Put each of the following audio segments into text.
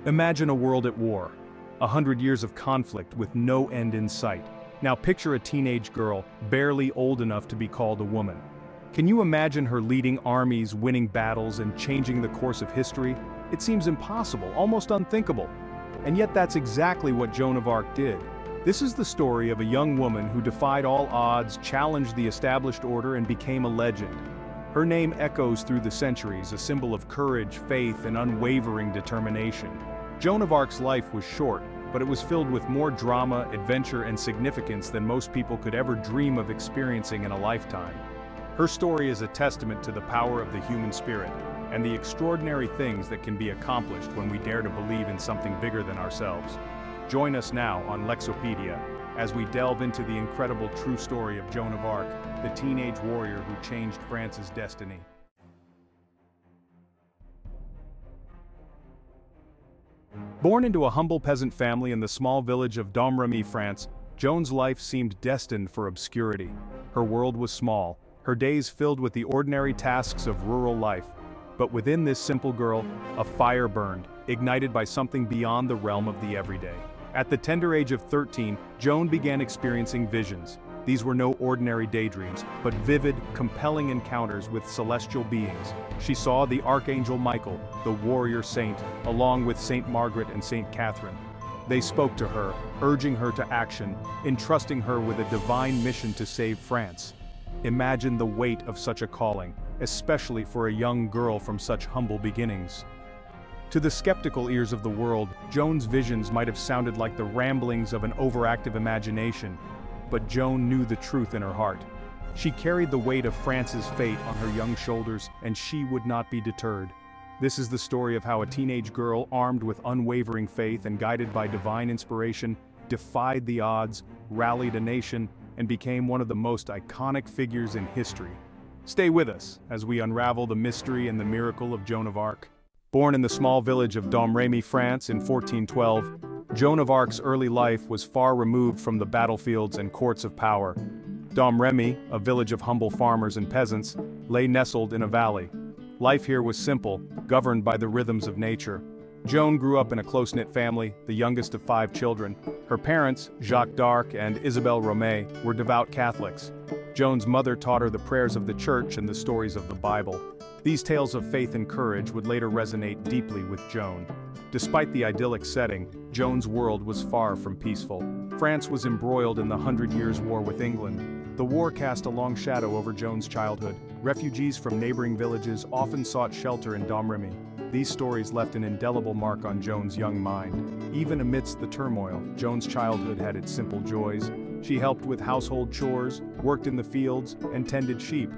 Imagine a world at war. 100 years of conflict with no end in sight. Now picture a teenage girl, barely old enough to be called a woman. Can you imagine her leading armies, winning battles, and changing the course of history? It seems impossible, almost unthinkable. And yet that's exactly what Joan of Arc did. This is the story of a young woman who defied all odds, challenged the established order, and became a legend. Her name echoes through the centuries, a symbol of courage, faith, and unwavering determination. Joan of Arc's life was short, but it was filled with more drama, adventure, and significance than most people could ever dream of experiencing in a lifetime. Her story is a testament to the power of the human spirit, and the extraordinary things that can be accomplished when we dare to believe in something bigger than ourselves. Join us now on Lexopedia, as we delve into the incredible true story of Joan of Arc, the teenage warrior who changed France's destiny. Born into a humble peasant family in the small village of Domremy, France, Joan's life seemed destined for obscurity. Her world was small, her days filled with the ordinary tasks of rural life. But within this simple girl, a fire burned, ignited by something beyond the realm of the everyday. At the tender age of 13, Joan began experiencing visions. These were no ordinary daydreams, but vivid, compelling encounters with celestial beings. She saw the Archangel Michael, the warrior saint, along with Saint Margaret and Saint Catherine. They spoke to her, urging her to action, entrusting her with a divine mission to save France. Imagine the weight of such a calling, especially for a young girl from such humble beginnings. To the skeptical ears of the world, Joan's visions might have sounded like the ramblings of an overactive imagination. But Joan knew the truth in her heart. She carried the weight of France's fate on her young shoulders, and she would not be deterred. This is the story of how a teenage girl, armed with unwavering faith and guided by divine inspiration, defied the odds, rallied a nation, and became one of the most iconic figures in history. Stay with us as we unravel the mystery and the miracle of Joan of Arc. Born in the small village of Domremy, France in 1412, Joan of Arc's early life was far removed from the battlefields and courts of power. Domremy, a village of humble farmers and peasants, lay nestled in a valley. Life here was simple, governed by the rhythms of nature. Joan grew up in a close-knit family, the youngest of 5 children. Her parents, Jacques d'Arc and Isabelle Romay, were devout Catholics. Joan's mother taught her the prayers of the church and the stories of the Bible. These tales of faith and courage would later resonate deeply with Joan. Despite the idyllic setting, Joan's world was far from peaceful. France was embroiled in the 100 Years' War with England. The war cast a long shadow over Joan's childhood. Refugees from neighboring villages often sought shelter in Domremy. These stories left an indelible mark on Joan's young mind. Even amidst the turmoil, Joan's childhood had its simple joys. She helped with household chores, worked in the fields, and tended sheep.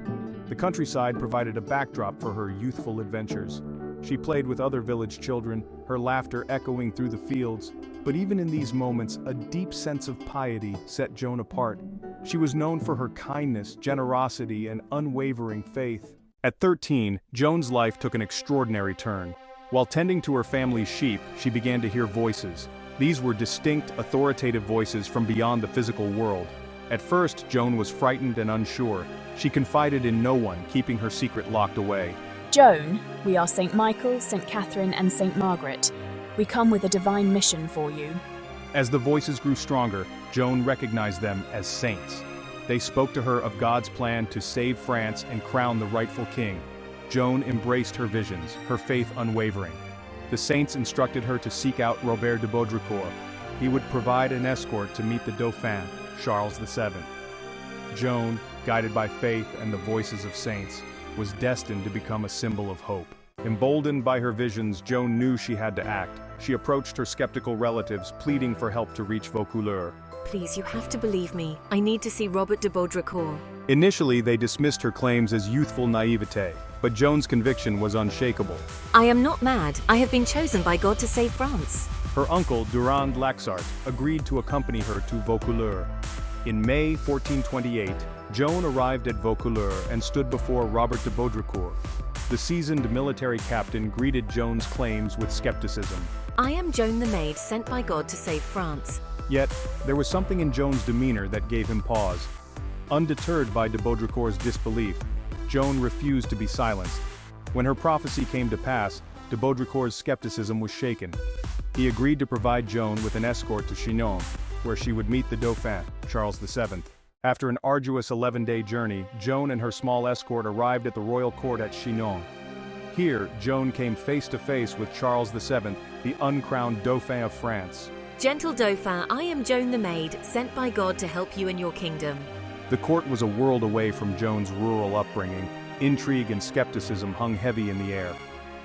The countryside provided a backdrop for her youthful adventures. She played with other village children, her laughter echoing through the fields. But even in these moments, a deep sense of piety set Joan apart. She was known for her kindness, generosity, and unwavering faith. At 13, Joan's life took an extraordinary turn. While tending to her family's sheep, she began to hear voices. These were distinct, authoritative voices from beyond the physical world. At first, Joan was frightened and unsure. She confided in no one, keeping her secret locked away. Joan, we are Saint Michael, Saint Catherine, and Saint Margaret. We come with a divine mission for you. As the voices grew stronger, Joan recognized them as saints. They spoke to her of God's plan to save France and crown the rightful king. Joan embraced her visions, her faith unwavering. The saints instructed her to seek out Robert de Baudricourt. He would provide an escort to meet the Dauphin, Charles VII. Joan, guided by faith and the voices of saints, was destined to become a symbol of hope. Emboldened by her visions, Joan knew she had to act. She approached her skeptical relatives, pleading for help to reach Vaucouleurs. Please, you have to believe me. I need to see Robert de Baudricourt. Initially, they dismissed her claims as youthful naivete, but Joan's conviction was unshakable. I am not mad. I have been chosen by God to save France. Her uncle, Durand Laxart, agreed to accompany her to Vaucouleurs. In May 1428, Joan arrived at Vaucouleurs and stood before Robert de Baudricourt. The seasoned military captain greeted Joan's claims with skepticism. I am Joan the Maid, sent by God to save France. Yet, there was something in Joan's demeanor that gave him pause. Undeterred by de Baudricourt's disbelief, Joan refused to be silenced. When her prophecy came to pass, de Baudricourt's skepticism was shaken. He agreed to provide Joan with an escort to Chinon, where she would meet the Dauphin, Charles VII. After an arduous 11-day journey, Joan and her small escort arrived at the royal court at Chinon. Here, Joan came face to face with Charles VII, the uncrowned Dauphin of France. Gentle Dauphin, I am Joan the Maid, sent by God to help you in your kingdom. The court was a world away from Joan's rural upbringing. Intrigue and skepticism hung heavy in the air.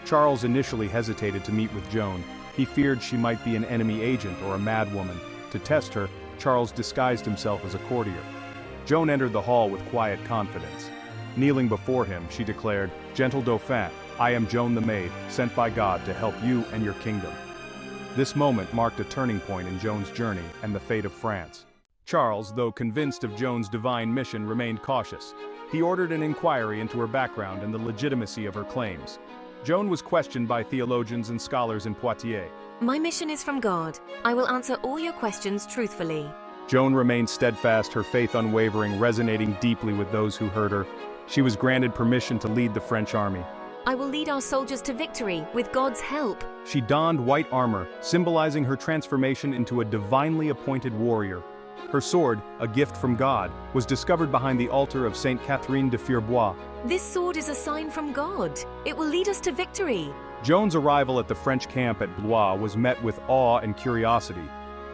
Charles initially hesitated to meet with Joan. He feared she might be an enemy agent or a madwoman. To test her, Charles disguised himself as a courtier. Joan entered the hall with quiet confidence. Kneeling before him, she declared, "Gentle Dauphin, I am Joan the Maid, sent by God to help you and your kingdom." This moment marked a turning point in Joan's journey and the fate of France. Charles, though convinced of Joan's divine mission, remained cautious. He ordered an inquiry into her background and the legitimacy of her claims. Joan was questioned by theologians and scholars in Poitiers. My mission is from God. I will answer all your questions truthfully. Joan remained steadfast, her faith unwavering, resonating deeply with those who heard her. She was granted permission to lead the French army. I will lead our soldiers to victory with God's help. She donned white armor, symbolizing her transformation into a divinely appointed warrior. Her sword, a gift from God, was discovered behind the altar of Saint Catherine de Fierbois. This sword is a sign from God. It will lead us to victory. Joan's arrival at the French camp at Blois was met with awe and curiosity.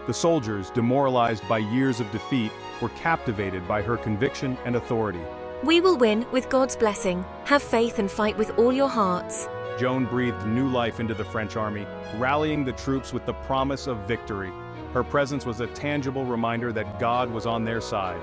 The soldiers, demoralized by years of defeat, were captivated by her conviction and authority. We will win with God's blessing. Have faith and fight with all your hearts. Joan breathed new life into the French army, rallying the troops with the promise of victory. Her presence was a tangible reminder that God was on their side.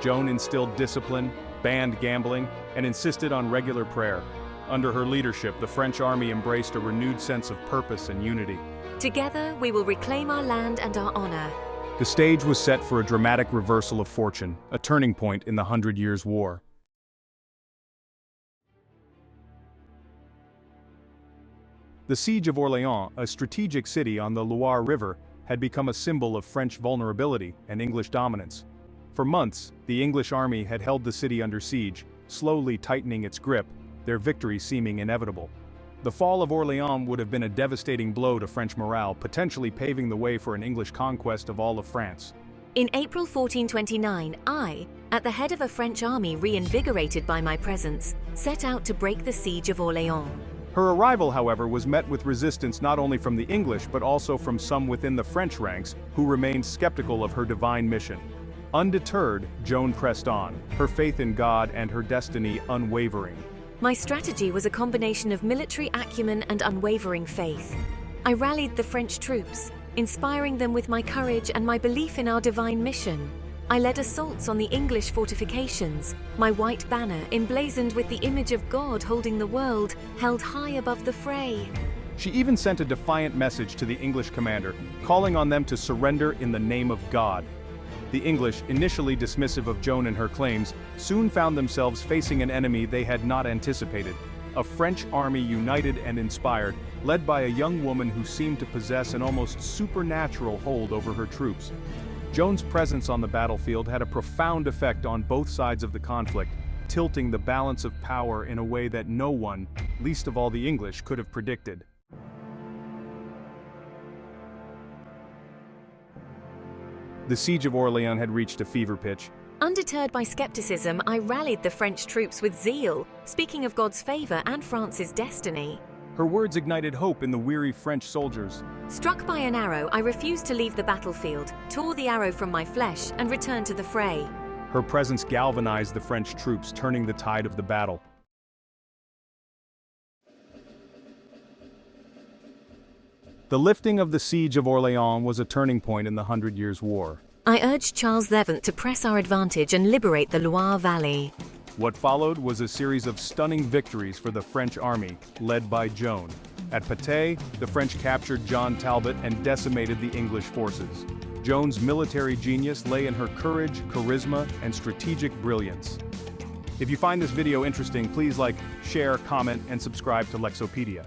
Joan instilled discipline, banned gambling, and insisted on regular prayer. Under her leadership, the French army embraced a renewed sense of purpose and unity. Together, we will reclaim our land and our honor. The stage was set for a dramatic reversal of fortune, a turning point in the 100 Years' War. The Siege of Orléans, a strategic city on the Loire River, had become a symbol of French vulnerability and English dominance. For months, the English army had held the city under siege, slowly tightening its grip, their victory seeming inevitable. The fall of Orléans would have been a devastating blow to French morale, potentially paving the way for an English conquest of all of France. In April 1429, I, at the head of a French army reinvigorated by my presence, set out to break the siege of Orléans. Her arrival, however, was met with resistance not only from the English but also from some within the French ranks who remained skeptical of her divine mission. Undeterred, Joan pressed on, her faith in God and her destiny unwavering. My strategy was a combination of military acumen and unwavering faith. I rallied the French troops, inspiring them with my courage and my belief in our divine mission. I led assaults on the English fortifications, my white banner, emblazoned with the image of God holding the world, held high above the fray. She even sent a defiant message to the English commander, calling on them to surrender in the name of God. The English, initially dismissive of Joan and her claims, soon found themselves facing an enemy they had not anticipated. A French army united and inspired, led by a young woman who seemed to possess an almost supernatural hold over her troops. Joan's presence on the battlefield had a profound effect on both sides of the conflict, tilting the balance of power in a way that no one, least of all the English, could have predicted. The Siege of Orléans had reached a fever pitch. Undeterred by skepticism, I rallied the French troops with zeal, speaking of God's favor and France's destiny. Her words ignited hope in the weary French soldiers. Struck by an arrow, I refused to leave the battlefield, tore the arrow from my flesh, and returned to the fray. Her presence galvanized the French troops, turning the tide of the battle. The lifting of the Siege of Orléans was a turning point in the 100 Years' War. I urged Charles VII to press our advantage and liberate the Loire Valley. What followed was a series of stunning victories for the French army, led by Joan. At Patay, the French captured John Talbot and decimated the English forces. Joan's military genius lay in her courage, charisma, and strategic brilliance. If you find this video interesting, please like, share, comment, and subscribe to Lexopedia.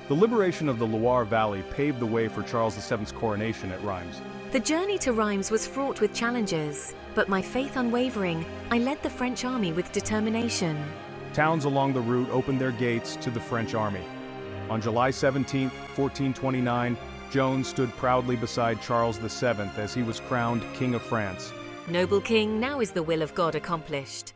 The liberation of the Loire Valley paved the way for Charles VII's coronation at Reims. The journey to Reims was fraught with challenges, but my faith unwavering, I led the French army with determination. Towns along the route opened their gates to the French army. On July 17, 1429, Joan stood proudly beside Charles VII as he was crowned King of France. Noble king, now is the will of God accomplished.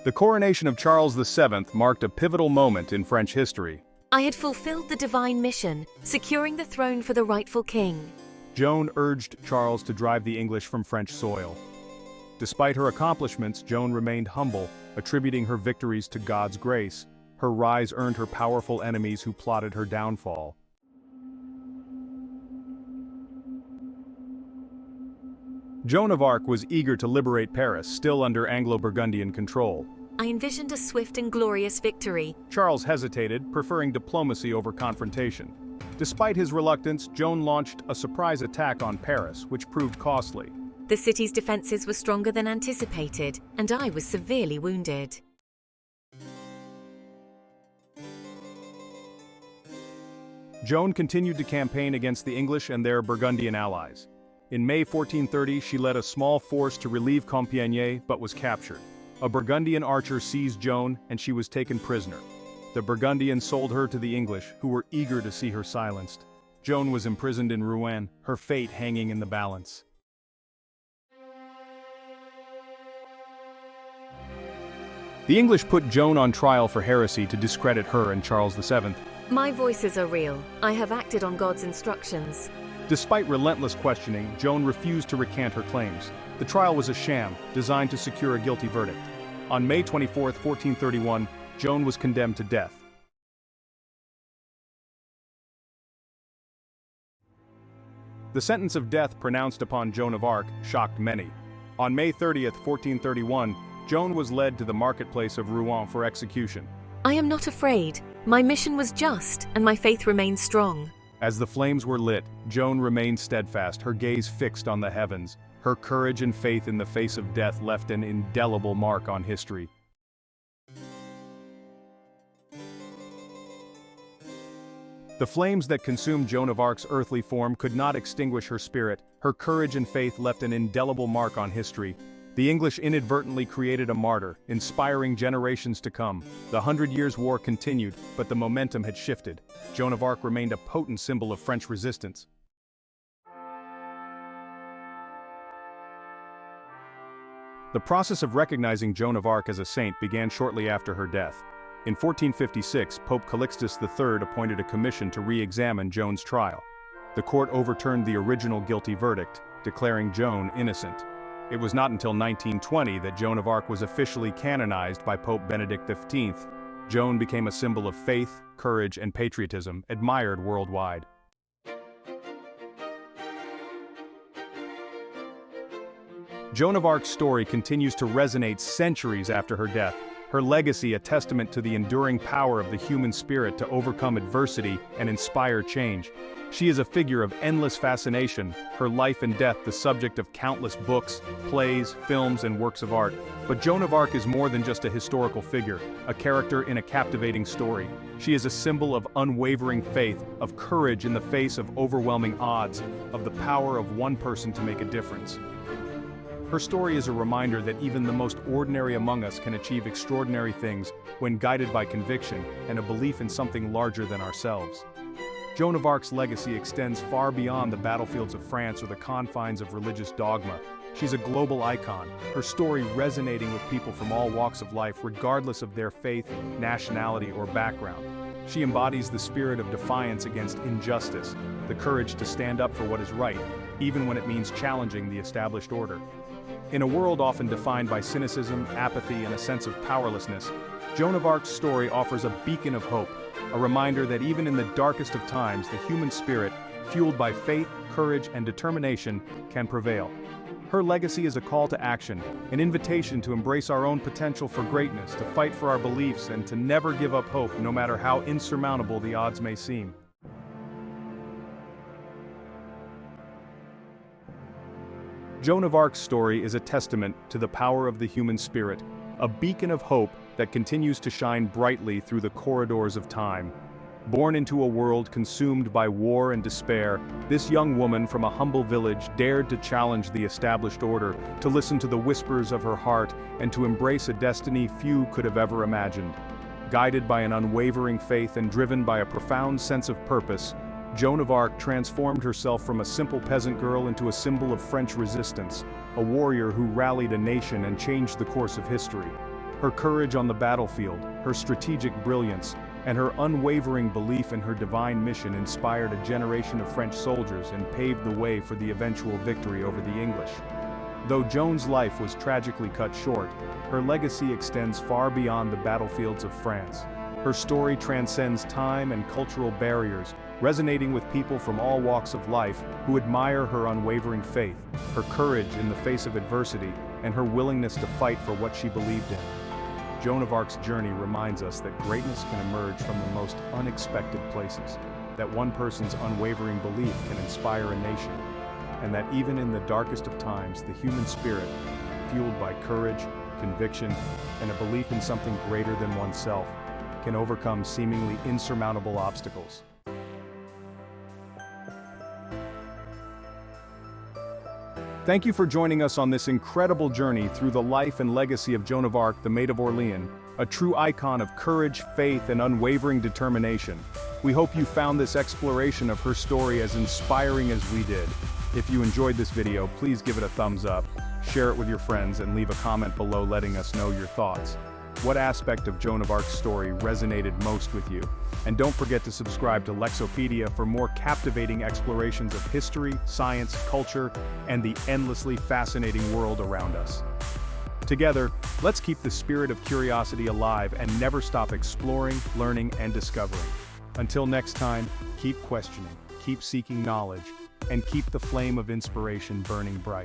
The coronation of Charles VII marked a pivotal moment in French history. I had fulfilled the divine mission, securing the throne for the rightful king. Joan urged Charles to drive the English from French soil. Despite her accomplishments, Joan remained humble, attributing her victories to God's grace. Her rise earned her powerful enemies who plotted her downfall. Joan of Arc was eager to liberate Paris, still under Anglo-Burgundian control. I envisioned a swift and glorious victory. Charles hesitated, preferring diplomacy over confrontation. Despite his reluctance, Joan launched a surprise attack on Paris, which proved costly. The city's defenses were stronger than anticipated, and I was severely wounded. Joan continued to campaign against the English and their Burgundian allies. In May 1430, she led a small force to relieve Compiègne, but was captured. A Burgundian archer seized Joan, and she was taken prisoner. The Burgundians sold her to the English, who were eager to see her silenced. Joan was imprisoned in Rouen, her fate hanging in the balance. The English put Joan on trial for heresy to discredit her and Charles VII. My voices are real. I have acted on God's instructions. Despite relentless questioning, Joan refused to recant her claims. The trial was a sham, designed to secure a guilty verdict. On May 24, 1431, Joan was condemned to death. The sentence of death pronounced upon Joan of Arc shocked many. On May 30, 1431, Joan was led to the marketplace of Rouen for execution. I am not afraid. My mission was just, and my faith remains strong. As the flames were lit, Joan remained steadfast, her gaze fixed on the heavens. Her courage and faith in the face of death left an indelible mark on history. The flames that consumed Joan of Arc's earthly form could not extinguish her spirit. Her courage and faith left an indelible mark on history. The English inadvertently created a martyr, inspiring generations to come. The 100 Years' War continued, but the momentum had shifted. Joan of Arc remained a potent symbol of French resistance. The process of recognizing Joan of Arc as a saint began shortly after her death. In 1456, Pope Calixtus III appointed a commission to re-examine Joan's trial. The court overturned the original guilty verdict, declaring Joan innocent. It was not until 1920 that Joan of Arc was officially canonized by Pope Benedict XV. Joan became a symbol of faith, courage, and patriotism, admired worldwide. Joan of Arc's story continues to resonate centuries after her death, her legacy a testament to the enduring power of the human spirit to overcome adversity and inspire change. She is a figure of endless fascination, her life and death the subject of countless books, plays, films, and works of art. But Joan of Arc is more than just a historical figure, a character in a captivating story. She is a symbol of unwavering faith, of courage in the face of overwhelming odds, of the power of one person to make a difference. Her story is a reminder that even the most ordinary among us can achieve extraordinary things when guided by conviction and a belief in something larger than ourselves. Joan of Arc's legacy extends far beyond the battlefields of France or the confines of religious dogma. She's a global icon, her story resonating with people from all walks of life regardless of their faith, nationality, or background. She embodies the spirit of defiance against injustice, the courage to stand up for what is right, even when it means challenging the established order. In a world often defined by cynicism, apathy, and a sense of powerlessness, Joan of Arc's story offers a beacon of hope, a reminder that even in the darkest of times, the human spirit, fueled by faith, courage, and determination, can prevail. Her legacy is a call to action, an invitation to embrace our own potential for greatness, to fight for our beliefs, and to never give up hope no matter how insurmountable the odds may seem. Joan of Arc's story is a testament to the power of the human spirit, a beacon of hope that continues to shine brightly through the corridors of time. Born into a world consumed by war and despair, this young woman from a humble village dared to challenge the established order, to listen to the whispers of her heart, and to embrace a destiny few could have ever imagined. Guided by an unwavering faith and driven by a profound sense of purpose, Joan of Arc transformed herself from a simple peasant girl into a symbol of French resistance, a warrior who rallied a nation and changed the course of history. Her courage on the battlefield, her strategic brilliance, and her unwavering belief in her divine mission inspired a generation of French soldiers and paved the way for the eventual victory over the English. Though Joan's life was tragically cut short, her legacy extends far beyond the battlefields of France. Her story transcends time and cultural barriers, resonating with people from all walks of life who admire her unwavering faith, her courage in the face of adversity, and her willingness to fight for what she believed in. Joan of Arc's journey reminds us that greatness can emerge from the most unexpected places, that one person's unwavering belief can inspire a nation, and that even in the darkest of times, the human spirit, fueled by courage, conviction, and a belief in something greater than oneself, can overcome seemingly insurmountable obstacles. Thank you for joining us on this incredible journey through the life and legacy of Joan of Arc, the Maid of Orléans, a true icon of courage, faith, and unwavering determination. We hope you found this exploration of her story as inspiring as we did. If you enjoyed this video, please give it a thumbs up, share it with your friends, and leave a comment below letting us know your thoughts. What aspect of Joan of Arc's story resonated most with you? And don't forget to subscribe to Lexopedia for more captivating explorations of history, science, culture, and the endlessly fascinating world around us. Together, let's keep the spirit of curiosity alive and never stop exploring, learning, and discovering. Until next time, keep questioning, keep seeking knowledge, and keep the flame of inspiration burning bright.